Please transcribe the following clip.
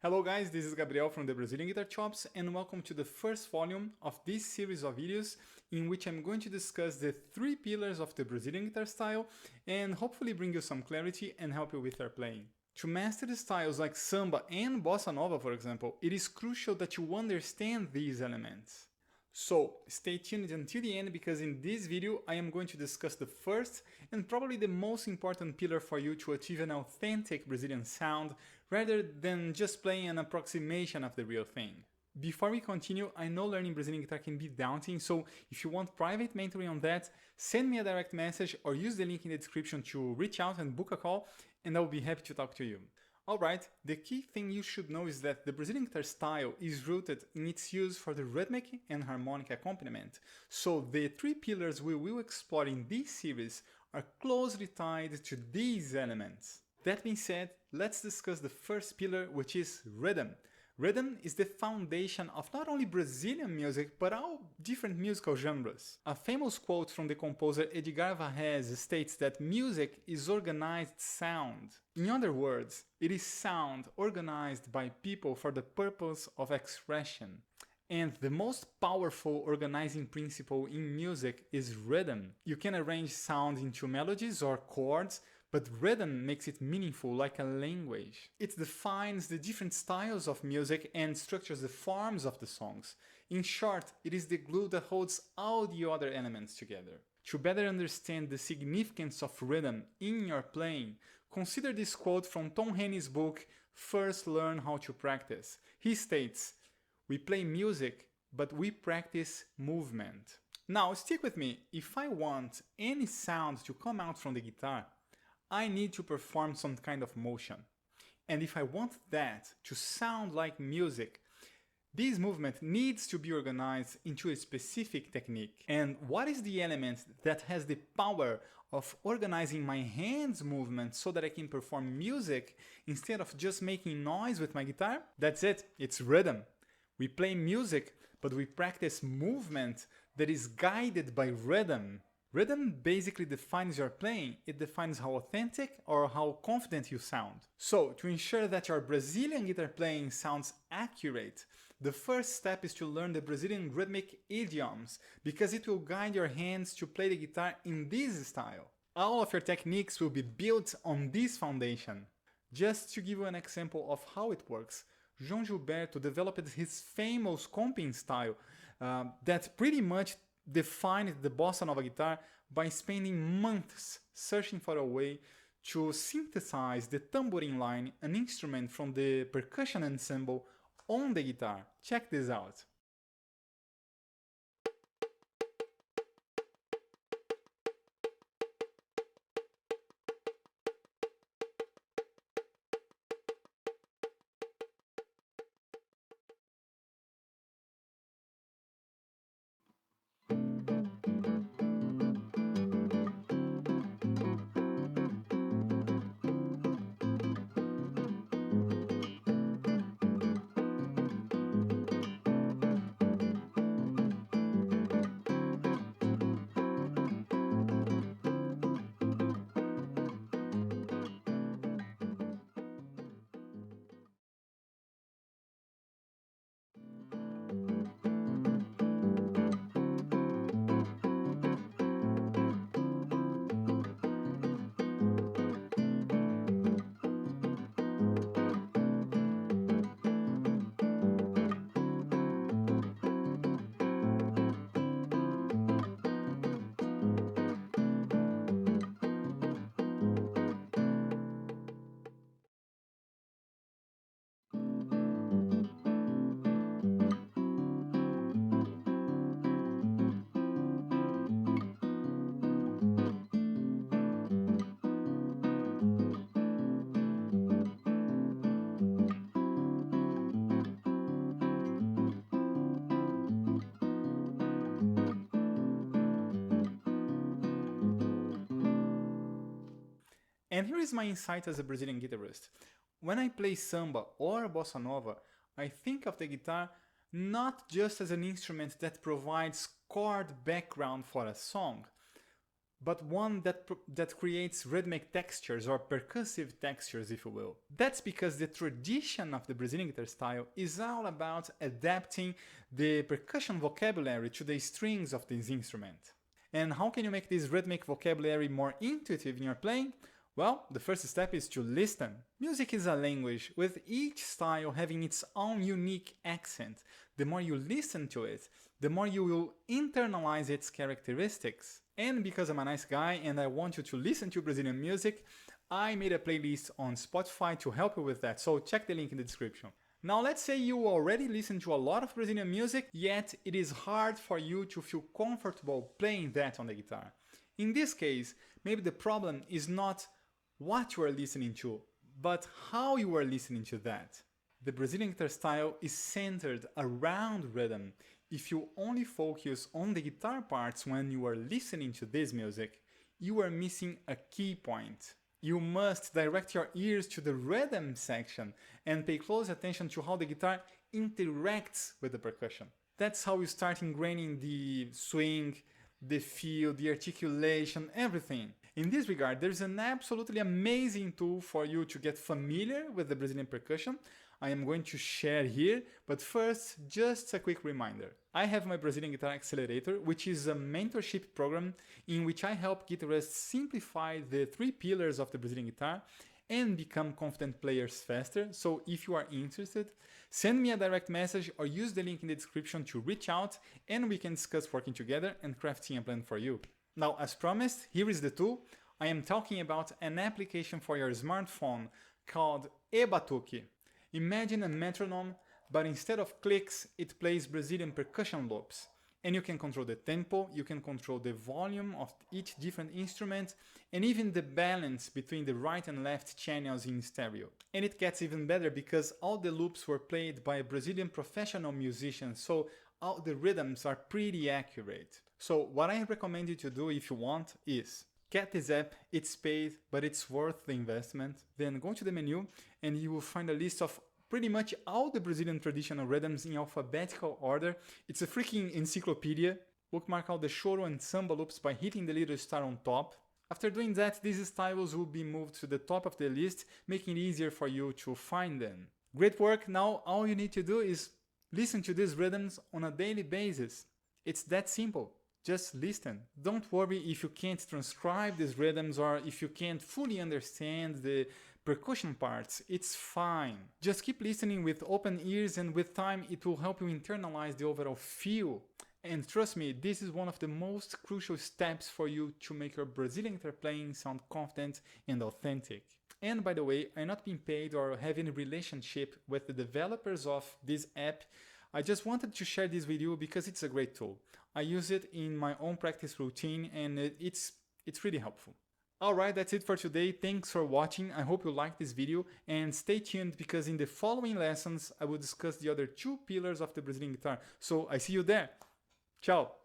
Hello guys, this is Gabriel from the Brazilian Guitar Chops and welcome to the first volume of this series of videos in which I'm going to discuss the three pillars of the Brazilian guitar style and hopefully bring you some clarity and help you with your playing. To master the styles like samba and bossa nova, for example, it is crucial that you understand these elements. So stay tuned until the end because in this video I am going to discuss the first and probably the most important pillar for you to achieve an authentic Brazilian sound rather than just playing an approximation of the real thing. Before we continue, I know learning Brazilian guitar can be daunting, so if you want private mentoring on that, send me a direct message or use the link in the description to reach out and book a call and I will be happy to talk to you. Alright, the key thing you should know is that the Brazilian guitar style is rooted in its use for the rhythmic and harmonic accompaniment, so the three pillars we will explore in this series are closely tied to these elements. That being said, let's discuss the first pillar, which is rhythm. Rhythm is the foundation of not only Brazilian music, but all different musical genres. A famous quote from the composer Edgar Varese states that music is organized sound. In other words, it is sound organized by people for the purpose of expression. And the most powerful organizing principle in music is rhythm. You can arrange sound into melodies or chords, but rhythm makes it meaningful like a language. It defines the different styles of music and structures the forms of the songs. In short, it is the glue that holds all the other elements together. To better understand the significance of rhythm in your playing, consider this quote from Tom Henny's book, First Learn How to Practice. He states, "We play music, but we practice movement." Now stick with me, if I want any sound to come out from the guitar, I need to perform some kind of motion. And if I want that to sound like music, this movement needs to be organized into a specific technique. And what is the element that has the power of organizing my hands movement so that I can perform music instead of just making noise with my guitar? That's it, it's rhythm. We play music, but we practice movement that is guided by rhythm. Rhythm basically defines your playing, it defines how authentic or how confident you sound. So, to ensure that your Brazilian guitar playing sounds accurate, the first step is to learn the Brazilian rhythmic idioms, because it will guide your hands to play the guitar in this style. All of your techniques will be built on this foundation. Just to give you an example of how it works, João Gilberto developed his famous comping style that pretty much defined the bossa nova guitar by spending months searching for a way to synthesize the tamborim line, an instrument from the percussion ensemble, on the guitar. Check this out. And here is my insight as a Brazilian guitarist. When I play samba or bossa nova, I think of the guitar not just as an instrument that provides chord background for a song, but one that creates rhythmic textures or percussive textures, if you will. That's because the tradition of the Brazilian guitar style is all about adapting the percussion vocabulary to the strings of this instrument. And how can you make this rhythmic vocabulary more intuitive in your playing? Well, the first step is to listen. Music is a language, with each style having its own unique accent. The more you listen to it, the more you will internalize its characteristics. And because I'm a nice guy and I want you to listen to Brazilian music, I made a playlist on Spotify to help you with that, so check the link in the description. Now let's say you already listen to a lot of Brazilian music, yet it is hard for you to feel comfortable playing that on the guitar. In this case, maybe the problem is not what you are listening to, but how you are listening to that. The Brazilian guitar style is centered around rhythm. If you only focus on the guitar parts when you are listening to this music, you are missing a key point. You must direct your ears to the rhythm section and pay close attention to how the guitar interacts with the percussion. That's how you start ingraining the swing, the feel, the articulation, everything. In this regard, there's an absolutely amazing tool for you to get familiar with the Brazilian percussion. I am going to share here, but first, just a quick reminder. I have my Brazilian Guitar Accelerator, which is a mentorship program in which I help guitarists simplify the 3 pillars of the Brazilian guitar and become confident players faster. So if you are interested, send me a direct message or use the link in the description to reach out and we can discuss working together and crafting a plan for you. Now, as promised, here is the tool. I am talking about an application for your smartphone called eBatuque. Imagine a metronome, but instead of clicks, it plays Brazilian percussion loops. And you can control the tempo, you can control the volume of each different instrument, and even the balance between the right and left channels in stereo. And it gets even better because all the loops were played by a Brazilian professional musician, so all the rhythms are pretty accurate. So what I recommend you to do if you want is get this app. It's paid, but it's worth the investment. Then go to the menu and you will find a list of pretty much all the Brazilian traditional rhythms in alphabetical order. It's a freaking encyclopedia. Bookmark all the choro and samba loops by hitting the little star on top. After doing that, these styles will be moved to the top of the list, making it easier for you to find them. Great work. Now all you need to do is listen to these rhythms on a daily basis. It's that simple. Just listen. Don't worry if you can't transcribe these rhythms or if you can't fully understand the percussion parts. It's fine. Just keep listening with open ears and with time it will help you internalize the overall feel. And trust me, this is one of the most crucial steps for you to make your Brazilian guitar playing sound confident and authentic. And by the way, I'm not being paid or have any relationship with the developers of this app. I just wanted to share this with you because it's a great tool. I use it in my own practice routine and it's really helpful. Alright, that's it for today. Thanks for watching. I hope you liked this video and stay tuned because in the following lessons I will discuss the other 2 pillars of the Brazilian guitar. So I see you there. Ciao!